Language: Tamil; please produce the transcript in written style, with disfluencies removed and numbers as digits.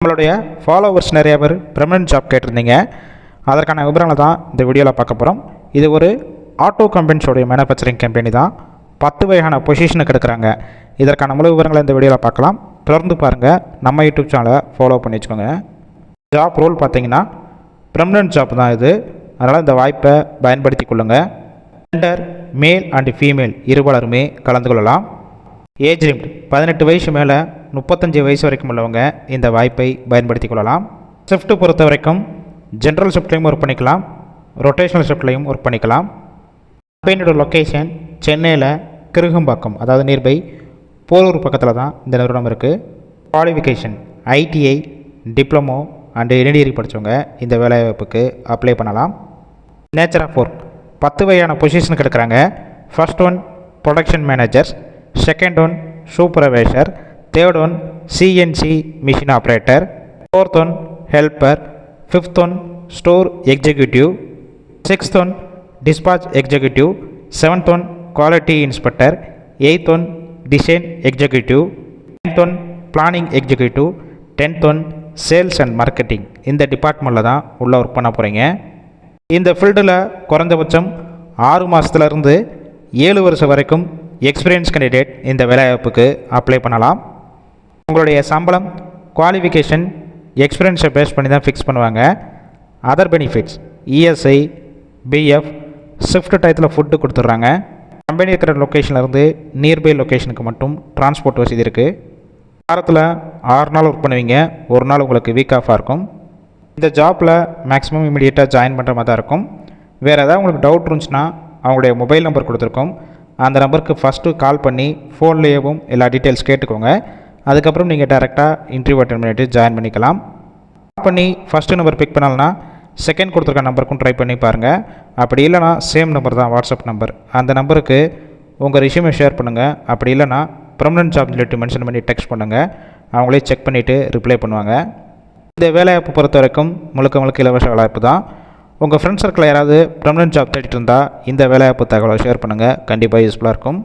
நம்மளுடைய ஃபாலோவர்ஸ் நிறைய பேர் பெர்மனன்ட் ஜாப் கேட்டிருந்தீங்க. அதற்கான விவரங்களை தான் இந்த வீடியோவில் பார்க்க போகிறோம். இது ஒரு ஆட்டோ கம்பெனிஸோடைய மேனுஃபேக்சரிங் கம்பெனி தான். 10 வகையான பொசிஷனுக்கு எடுக்கிறாங்க. இதற்கான முழு விவரங்களை இந்த வீடியோவில் பார்க்கலாம். தொடர்ந்து பாருங்கள். நம்ம யூடியூப் சேனலை ஃபாலோ பண்ணி வச்சுக்கோங்க. ஜாப் ரோல் பார்த்தீங்கன்னா பெர்மனன்ட் ஜாப் தான் இது. அதனால் இந்த வாய்ப்பை பயன்படுத்தி கொள்ளுங்கள். ஜெண்டர் மேல் அண்ட் ஃபீமேல் இருபாலருமே கலந்து கொள்ளலாம். ஏஜ் லிமிட் 18 வயசு மேலே 35 வயசு வரைக்கும் உள்ளவங்க இந்த வாய்ப்பை பயன்படுத்தி கொள்ளலாம். ஷிஃப்ட்டு பொறுத்த வரைக்கும் ஜென்ரல் ஷிஃப்ட்லையும் ஒர்க் பண்ணிக்கலாம், ரொட்டேஷனல் ஷிஃப்ட்லையும் ஒர்க் பண்ணிக்கலாம். கம்பெனியோட லொக்கேஷன் சென்னையில் கிருகம்பாக்கம், அதாவது நியர்பை போரூர் பக்கத்தில் தான் இந்த நிறுவனம் இருக்குது. Qualification ITI, diploma and engineering படித்தவங்க இந்த வேலைவாய்ப்புக்கு அப்ளை பண்ணலாம். நேச்சர் ஆஃப் ஒர்க் 10 வகையான பொசிஷனுக்கு எடுக்கிறாங்க. First one production manager, second one supervisor, third one CNC machine operator, fourth one helper, fifth one store executive, sixth one dispatch executive, seventh one quality inspector, eighth one design executive, ninth one planning executive, 10th one sales and marketing. இந்த டிபார்ட்மெண்ட்டில் தான் உள்ளே ஒர்க் பண்ண போகிறீங்க. இந்த ஃபீல்டில் குறைந்தபட்சம் 6 மாதத்துலேருந்து 7 வருஷம் வரைக்கும் எக்ஸ்பீரியன்ஸ் கேண்டிடேட் இந்த வேலைவாய்ப்புக்கு அப்ளை பண்ணலாம். உங்களுடைய சம்பளம் குவாலிஃபிகேஷன் எக்ஸ்பீரியன்ஸை பேஸ் பண்ணி தான் ஃபிக்ஸ் பண்ணுவாங்க. Other benefits ESI, PF, shift டயத்தில் ஃபுட்டு கொடுத்துட்றாங்க. கம்பெனி இருக்கிற லொக்கேஷன்லேருந்து நியர்பை லொக்கேஷனுக்கு மட்டும் டிரான்ஸ்போர்ட் வசதி இருக்குது. வாரத்தில் 6 நாள் ஒர்க் பண்ணுவீங்க, ஒரு நாள் உங்களுக்கு வீக் ஆஃபாக இருக்கும். இந்த ஜாப்பில் மேக்ஸிமம் இமீடியட்டாக ஜாயின் பண்ணுற மாதிரி தான் இருக்கும். வேறு ஏதாவது உங்களுக்கு டவுட் இருந்துச்சுன்னா அவங்களுடைய மொபைல் நம்பர் கொடுத்துருக்கோம். அந்த நம்பருக்கு ஃபஸ்ட்டு கால் பண்ணி ஃபோன்லேயும் எல்லா டீட்டெயில்ஸ் கேட்டுக்கோங்க. அதுக்கப்புறம் நீங்கள் டேரெக்டாக இன்டர்வியூ அட்டெண்ட் பண்ணிவிட்டு ஜாயின் பண்ணிக்கலாம். கால் பண்ணி ஃபஸ்ட்டு நம்பர் பிக் பண்ணலன்னா செகண்ட் கொடுத்துருக்க நம்பருக்கும் ட்ரை பண்ணி பாருங்கள். அப்படி இல்லைனா சேம் நம்பர் தான், வாட்ஸ்அப் நம்பர். அந்த நம்பருக்கு உங்கள் ரெஸ்யூமை ஷேர் பண்ணுங்கள். அப்படி இல்லைனா பெர்மனன்ட் ஜாப் ரிலேட்டிவ் மென்ஷன் பண்ணி டெக்ஸ்ட் பண்ணுங்கள். அவங்களே செக் பண்ணிவிட்டு ரிப்ளை பண்ணுவாங்க. இந்த வேலைவாய்ப்பு பொறுத்த வரைக்கும் முழுக்க இலவச வேலைவாய்ப்பு தான். உங்கள் ஃப்ரெண்ட்ஸ் சர்க்கிளில் யாராவது பெர்மனன்ட் ஜாப் தேடிட்டு இருந்தால் இந்த வேலைவாய்ப்பு தகவலை ஷேர் பண்ணுங்கள். கண்டிப்பாக யூஸ்ஃபுல்லாக இருக்கும்.